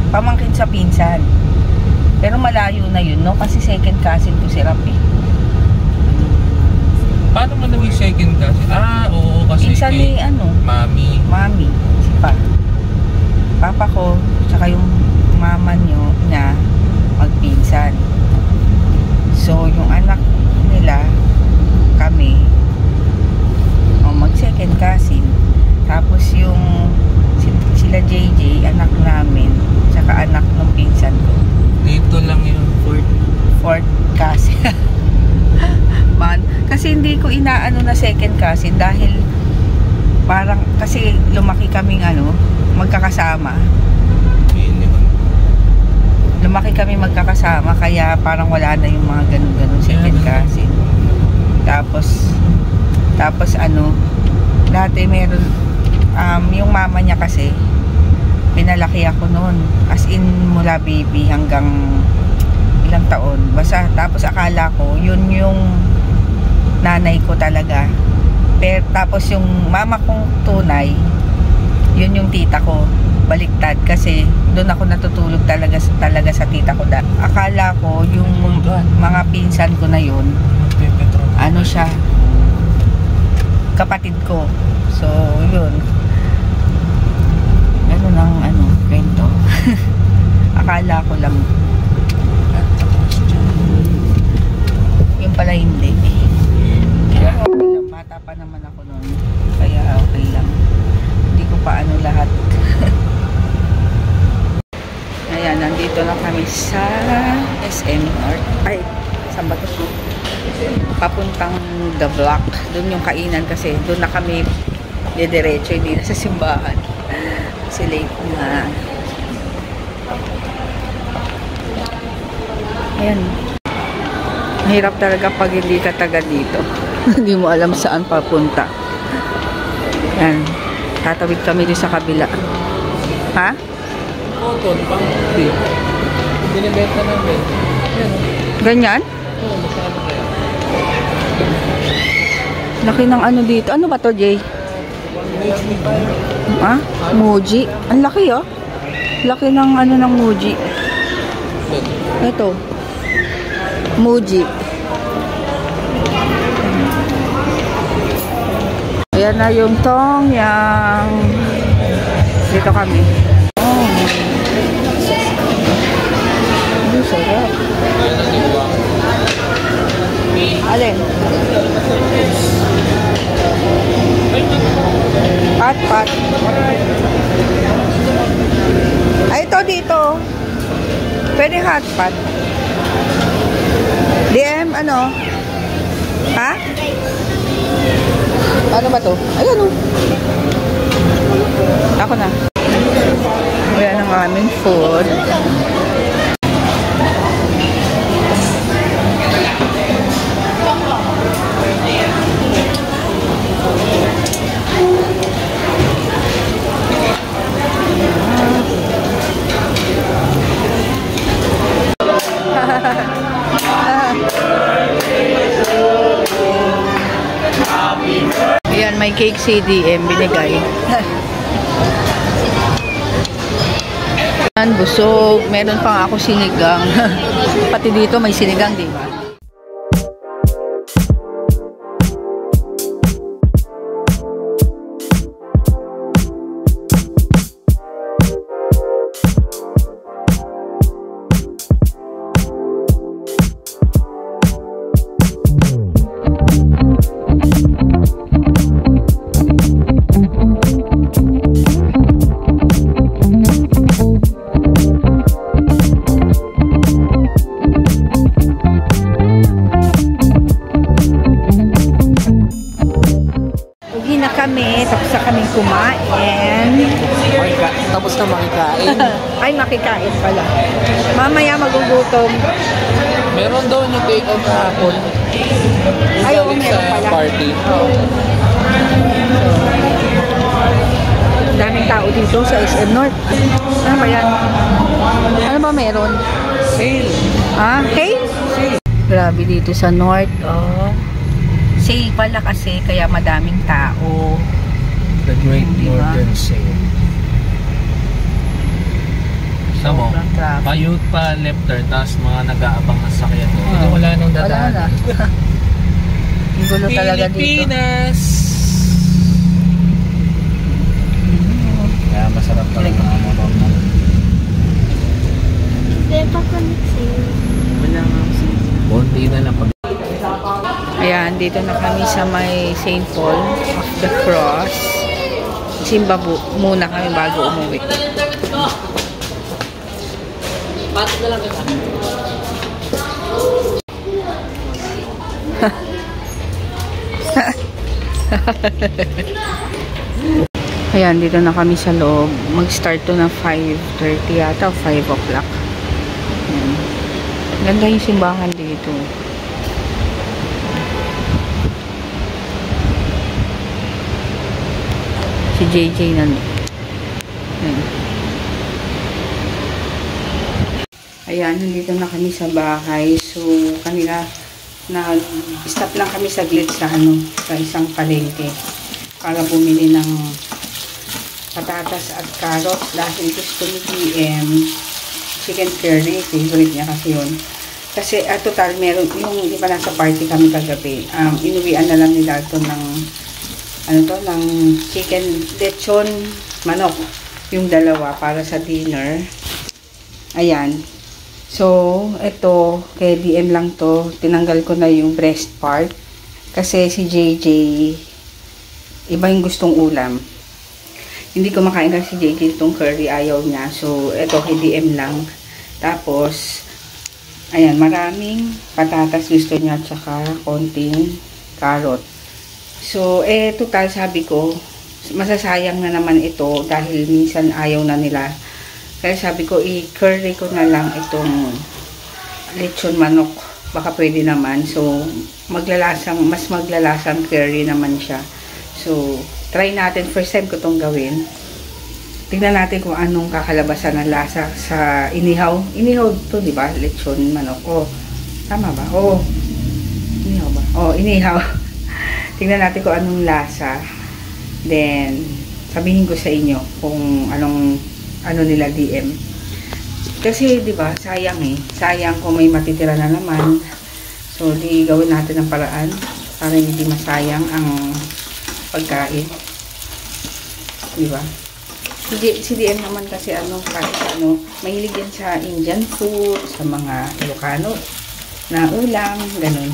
pamangkin sa pinsan. Pero malayo na yun, no? Kasi second cousin ko si Rap, eh. Paano mo naging second cousin? Oo, kasi pinsan ni, Mami. Mami, si Papa ko, tsaka yung mama niya, magpinsan. So, yung anak nila, kami, mag second cousin. Tapos yung sila JJ, anak namin, tsaka anak ng pinsan ko. Dito lang yung fourth cousin. Man, kasi hindi ko inaano na second cousin dahil parang kasi lumaki kaming magkakasama. Lumaki kami magkakasama kaya parang wala na yung mga ganun-ganun second cousin. Tapos dati meron yung mama niya kasi pinalaki ako noon as in mula baby hanggang ilang taon. Basta tapos akala ko yun yung nanay ko talaga. Pero tapos yung mama kong tunay, yun yung tita ko. Baliktad kasi doon ako natutulog talaga sa tita ko. Akala ko yung mga pinsan ko na yun, siya, kapatid ko. So, yun. Ganun ang kwento. Akala ko lang. Yung pala hindi. Kaya okay lang. Bata pa naman ako noon. Kaya okay lang. Hindi ko pa lahat. Ayan, nandito na kami sa SM North. Ay, saan ba ito? Papuntang The Block. Doon yung kainan kasi doon na kami diretso, hindi na sa simbahan. Kasi late na. Ayan. Mahirap talaga pag hindi ka taga dito. Hindi mo alam saan papunta. Ayan. Tatawid kami din sa kabila. Ha? Cotton, pang binibenta namin. Ganyan? Oo, masyado kaya. Laki ng dito. Ano ba to, Jay? Ha? Muji. Ang laki, oh. Laki ng ng Muji. Ito. Muji. Ayan na yung Tongyang. Dito kami. Oh. Ang sarap. Alin? Pat. Ay, ito dito. Pwede hot pot. DM, Ha? Ano ba to? Ayan, Ako na. Ayan ang aming food. Ayan, may cake CDM binigay. Ayan, busog. Meron pang ako sinigang. Pati dito may sinigang, di ba? Tapos na kaming kumain. Tapos na makikain. Ay, makikain pala. Mamaya magugutom. Meron daw yung take-out kahapon. Ay, oo, meron pala. Party. Daming tao dito sa SM North. Ano ba yan? Ano ba meron? Sale. Ah, sale? Sale. Grabe dito sa North. Oh. Sale pala kasi kaya madaming tao. The Great Northern Sale. Sa mo, Sobrang traffic. payut pa left turn, tapos mga nag-aabang na sakyan doon. Hindi wala nang Wala dadaan. na. Ang gulo talaga dito. Pilipinas! Kaya masarap talaga mga motor na. Wala nga ako Konti na lang pag... Ayan, dito na kami sa may St. Paul of the Cross. Simba muna kami bago umuwi. Pato na lang kita. Ayan, dito na kami sa loob. Mag-start to na 5:30 yata o 5 o'clock. Ayan. Ganda yung simbahan dito. Si JJ na. Ayan. Ayan, nandito na kami sa bahay. So, kanina stop lang kami saglit sa sa isang palengke para bumili ng patatas at carrot dahil gusto ni PM chicken curry. Favorite niya kasi yun. Kasi total meron yung di ba nasa party kami kagabi. Inuwian na lang nila ito ng ng chicken lechon manok. Yung dalawa para sa dinner. Ayan. So, ito, kay DM lang to. Tinanggal ko na yung breast part. Kasi si JJ, iba yung gustong ulam. Hindi ko makain kasi si JJ itong curry. Ayaw niya. So, ito, kay DM lang. Tapos, ayan, maraming patatas gusto niya. Tsaka, konting carrot. So, total sabi ko, masasayang na naman ito. Dahil minsan ayaw na nila. Kaya sabi ko, i-curry ko na lang itong lechon manok. Baka pwede naman. So, mas maglalasang curry naman siya. So, try natin. First time ko itong gawin. Tingnan natin kung anong kakalabasan ng lasa sa inihaw. Inihaw to, di ba? Lechon manok. Oh, tama ba? Oh, inihaw ba? Oh, inihaw. Tingnan natin kung anong lasa. Then, sabihin ko sa inyo kung ano nila DM. Kasi, di ba, sayang sayang kung may matitira na naman. So, di gawin natin ang paraan para hindi masayang ang pagkain. Di ba? Si DM naman kasi mahilig yan sa Indian food, sa mga Ilocano na ulam, ganun.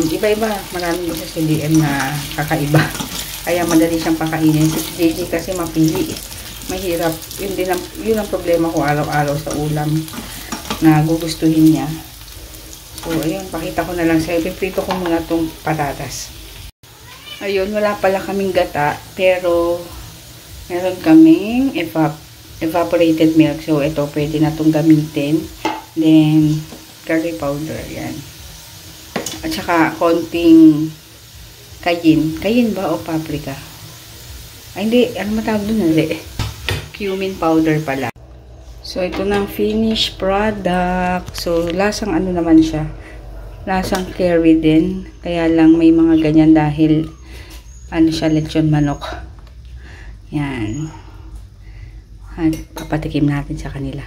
Iba-iba, maraming gusto si DM na kakaiba. Kaya madali siyang pakainin. Si JJ kasi mapili. Mahirap. Yun ang problema ko araw-araw sa ulam na gugustuhin niya. So, ayun, pakita ko na lang sa'yo. Piprito ko muna itong patatas. Ayun, wala pala kaming gata, pero meron kaming evaporated milk. So, ito, pwede na itong gamitin. Then, curry powder, yan. At saka, konting cayenne. Cayenne ba o paprika? Ay, hindi. Ano matawag doon? Hindi. Cumin powder pala. So, ito na ang finished product. So, lasang naman siya. Lasang curry din. Kaya lang may mga ganyan dahil siya, lechon manok. Yan. At papatikim natin sa kanila.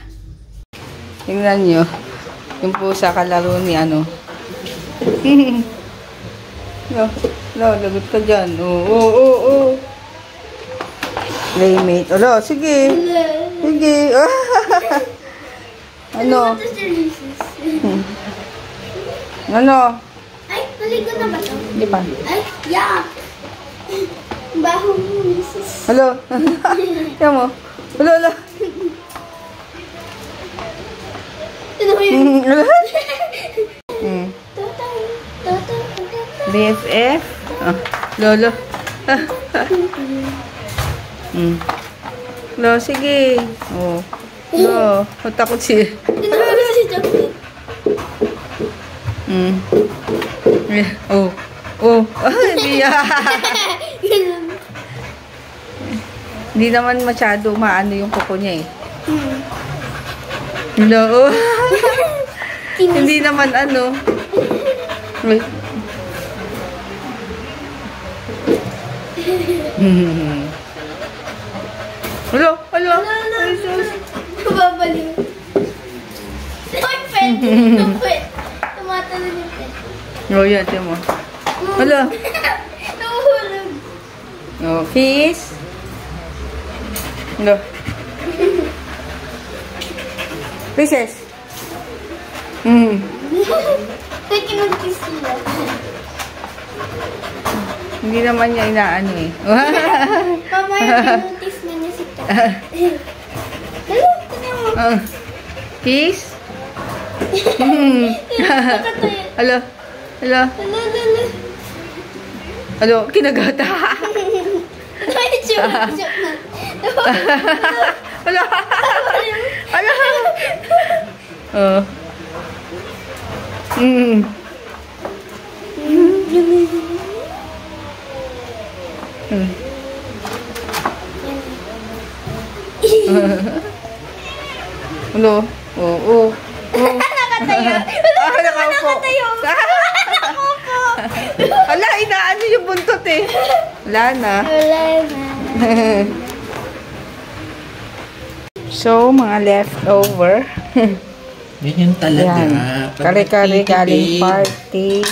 Tingnan nyo. Yung pusa kalaro ni lagot ka dyan. Oo. Playmate. Alo, sige. Sige. Ano? Ano? Ay, naligo na ba ito? Hindi pa. Ay, yuck! Baho mo, misis. Alo. Tiyan mo. Alo. Ito mo yun. Alo. BFF. Lolo. Lo, sige. Oh. Lo, takot siya. Tinawag na si Chocolate. Oh. Ay, biya. Hindi naman masyado maano yung kuko niya eh. Lo. Hindi naman Wait. Hello. Ay, sus. Babaliw. Ay, pet. Pet. Tumatalon yung pet. Oh, yan, tiyan mo. Hala. Nahuhulog. Oh, kiss. Hala. Princess. Kaya kinag-kiss sila. Hindi naman niya inaano eh. Mamaya pinutis na niya si Kat. Dalo, tignan mo. Kiss. Nakatayo. Hala. Hala. Dalo. Hala. Kinagata. Ay, joke na. Hala. Hala. Oh. Hello. Oh. Nakatayo. Nakaupo. Nakaupo. Hala, inaano yung buntot eh. Wala na. Wala na. So, mga leftover. Yan yung talaga. Yan. Kare-kare galing party.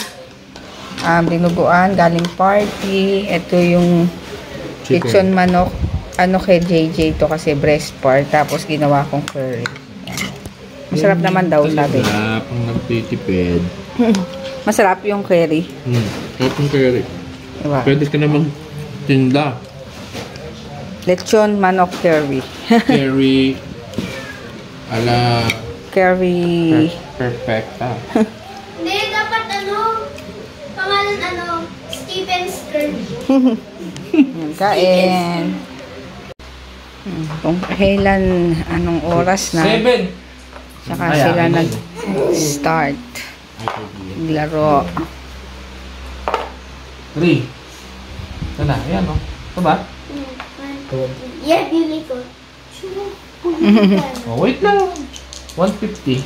Dinuguan galing party. Ito yung kitchen manok. Ano kay JJ to kasi breast part. Tapos ginawa kong curry. Yan. Masarap naman daw sabi. Masarap ang nagtitipid. Masarap yung curry. Sarap yung curry. Diba? Pwede ka namang tinda. Lechon manok curry. Curry. Ala. Curry. Perfecta. Hindi, dapat pangalan Steven's Curry. Kain. Kung kailan, anong oras na. 7. Saka sila nag-start. Laro. 3. Ito na. Ayan o. Ito ba? Yeah, bili ko. Oh, wait lang. 150.